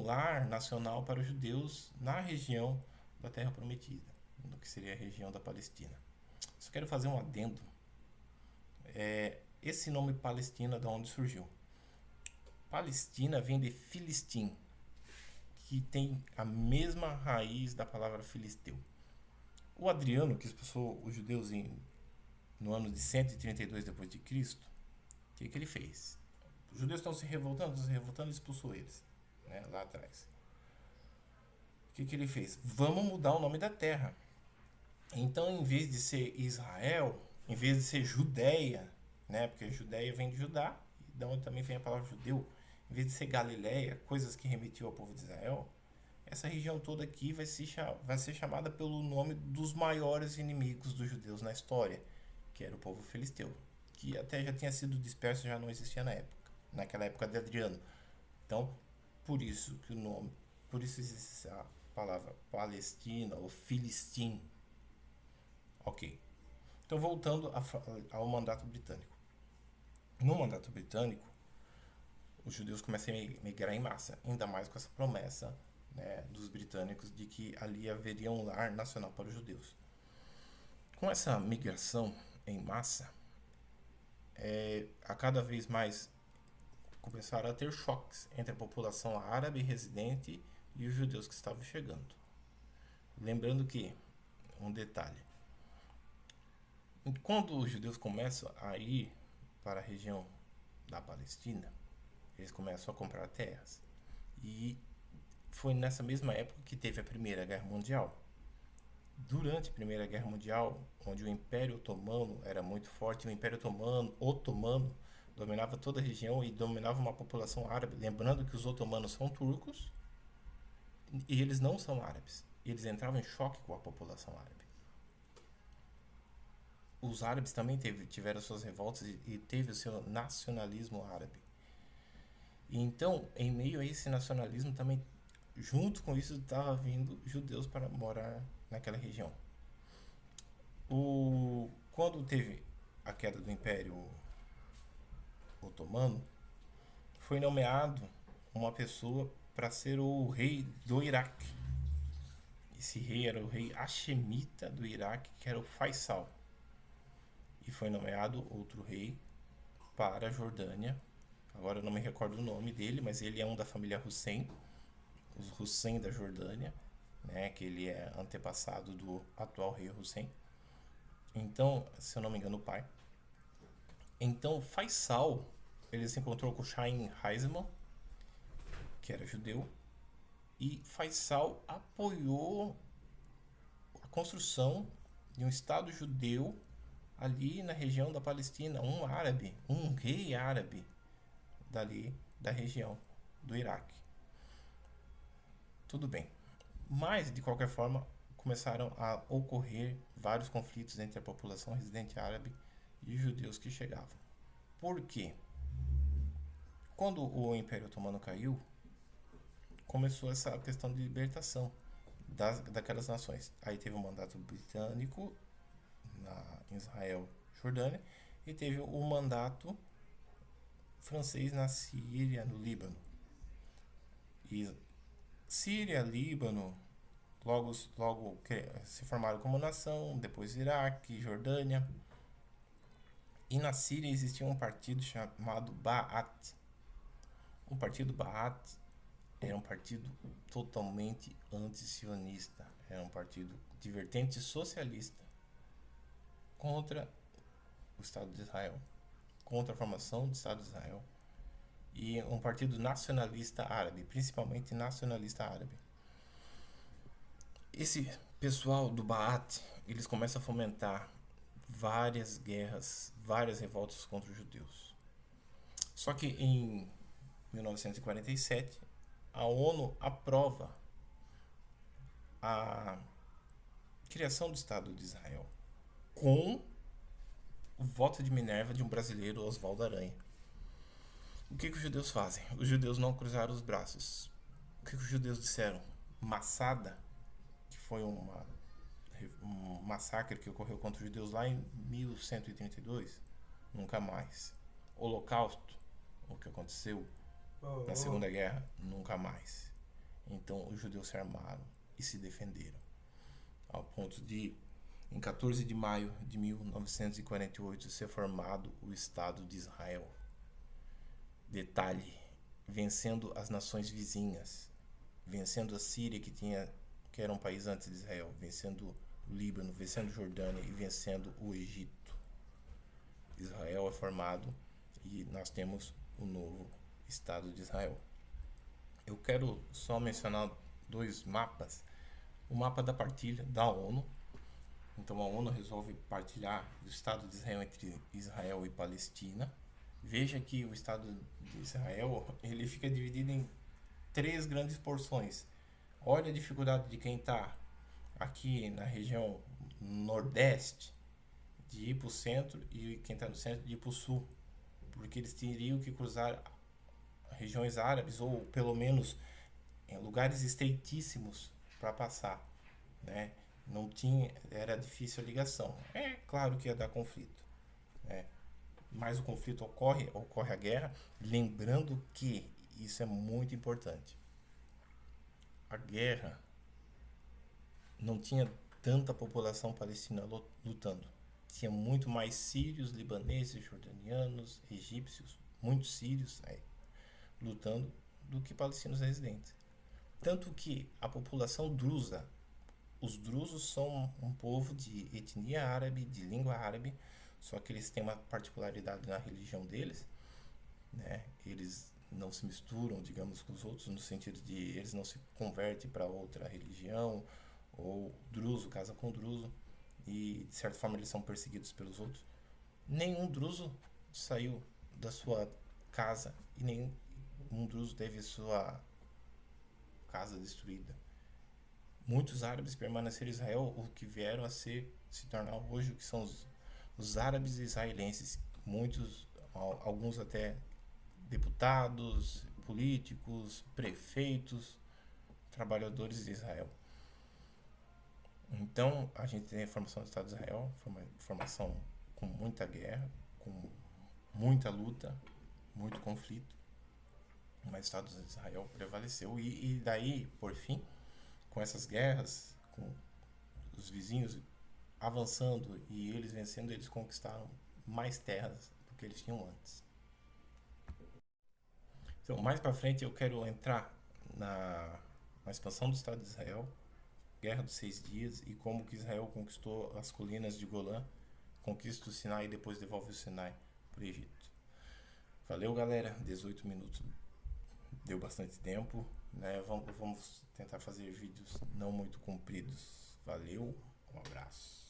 lar nacional para os judeus na região da Terra Prometida, no que seria a região da Palestina. Só quero fazer um adendo. Esse nome Palestina, de onde surgiu? Palestina vem de Filistim, que tem a mesma raiz da palavra filisteu. O Adriano, que expulsou os judeus no ano de 132 depois de Cristo, o que ele fez? Os judeus estão se revoltando, e expulsou eles, né, lá atrás. O que ele fez? Vamos mudar o nome da terra. Então, em vez de ser Israel, em vez de ser Judéia, né, porque Judéia vem de Judá, de onde também vem a palavra judeu, em vez de ser Galileia, coisas que remetiu ao povo de Israel, essa região toda aqui vai ser chamada pelo nome dos maiores inimigos dos judeus na história, que era o povo filisteu, que até já tinha sido disperso, já não existia naquela época de Adriano. Então, por isso existe a palavra Palestina ou Filistim. Ok. Então, voltando ao mandato britânico. No mandato britânico, os judeus começam a migrar em massa, ainda mais com essa promessa, né, dos britânicos de que ali haveria um lar nacional para os judeus. Com essa migração em massa, a cada vez mais começaram a ter choques entre a população árabe residente e os judeus que estavam chegando. Lembrando que, um detalhe, quando os judeus começam a ir para a região da Palestina, eles começam a comprar terras. E foi nessa mesma época que teve a Primeira Guerra Mundial. Durante a Primeira Guerra Mundial, onde o Império Otomano era muito forte, o Império Otomano dominava toda a região e dominava uma população árabe. Lembrando que os otomanos são turcos e eles não são árabes. Eles entravam em choque com a população árabe. Os árabes também tiveram suas revoltas e teve o seu nacionalismo árabe. E então, em meio a esse nacionalismo, também, junto com isso, estava vindo judeus para morar naquela região. Quando teve a queda do Império Otomano, foi nomeado uma pessoa para ser o rei do Iraque. Esse rei era o rei Hashemita do Iraque, que era o Faisal. E foi nomeado outro rei para a Jordânia. Agora eu não me recordo o nome dele, mas ele é um da família Hussein, os Hussein da Jordânia, né, que ele é antepassado do atual rei Hussein. Então, se eu não me engano, o pai. Então, Faisal, ele se encontrou com Shahin Heizman, que era judeu, e Faisal apoiou a construção de um Estado judeu ali na região da Palestina, um rei árabe dali da região do Iraque. Tudo bem. Mas, de qualquer forma, começaram a ocorrer vários conflitos entre a população residente árabe e os judeus que chegavam. Por quê? Quando o Império Otomano caiu, começou essa questão de libertação daquelas nações. Aí teve o mandato britânico em Israel, Jordânia, e teve o mandato francês na Síria, no Líbano. E Síria, Líbano, logo se formaram como nação, depois Iraque, Jordânia. E na Síria existia um partido chamado Ba'ath. O partido Ba'ath era um partido totalmente anti-sionista, era um partido de vertente socialista contra o Estado de Israel, contra a formação do Estado de Israel, e um partido nacionalista árabe, principalmente nacionalista árabe. Esse pessoal do Ba'ath, eles começam a fomentar várias guerras, várias revoltas contra os judeus. Só que em 1947, a ONU aprova a criação do Estado de Israel com o voto de Minerva de um brasileiro, Oswaldo Aranha. O que os judeus fazem? Os judeus não cruzaram os braços. O que os judeus disseram? Massada, que foi um massacre que ocorreu contra os judeus lá em 1132, nunca mais. Holocausto, o que aconteceu na Segunda Guerra, nunca mais. Então os judeus se armaram e se defenderam, ao ponto de, em 14 de maio de 1948, ser formado o Estado de Israel. Detalhe, vencendo as nações vizinhas, vencendo a Síria, que era um país antes de Israel, vencendo o Líbano, vencendo a Jordânia e vencendo o Egito. Israel é formado e nós temos o novo Estado de Israel. Eu quero só mencionar dois mapas. O mapa da partilha da ONU. Então a ONU resolve partilhar o Estado de Israel entre Israel e Palestina. Veja que o Estado de Israel ele fica dividido em três grandes porções. Olha a dificuldade de quem está aqui na região nordeste de ir para o centro e quem está no centro de ir para o sul, porque eles teriam que cruzar regiões árabes ou pelo menos em lugares estreitíssimos para passar, né? Não tinha, era difícil a ligação. É claro que ia dar conflito, né? Mas o conflito ocorre a guerra, lembrando que isso é muito importante. A guerra não tinha tanta população palestina lutando. Tinha muito mais sírios, libaneses, jordanianos, egípcios, muitos sírios lutando do que palestinos residentes. Tanto que a população drusa, os drusos são um povo de etnia árabe, de língua árabe, só que eles têm uma particularidade na religião deles, né? Eles não se misturam, digamos, com os outros, no sentido de eles não se convertem para outra religião, ou druso casa com druso, e de certa forma eles são perseguidos pelos outros. Nenhum druso saiu da sua casa e nenhum druso teve sua casa destruída. Muitos árabes permaneceram em Israel, o que vieram a se tornar hoje o que são os árabes israelenses. Muitos, alguns até deputados, políticos, prefeitos, trabalhadores de Israel. Então, a gente tem a formação do Estado de Israel, foi uma formação com muita guerra, com muita luta, muito conflito, mas o Estado de Israel prevaleceu. E daí, por fim, com essas guerras, com os vizinhos avançando e eles vencendo, eles conquistaram mais terras do que eles tinham antes. Então, mais para frente eu quero entrar na expansão do Estado de Israel, Guerra dos 6 Dias e como que Israel conquistou as colinas de Golã, conquista o Sinai e depois devolve o Sinai para o Egito. Valeu, galera. 18 minutos deu bastante tempo, né? Vamos tentar fazer vídeos não muito compridos. Valeu, um abraço.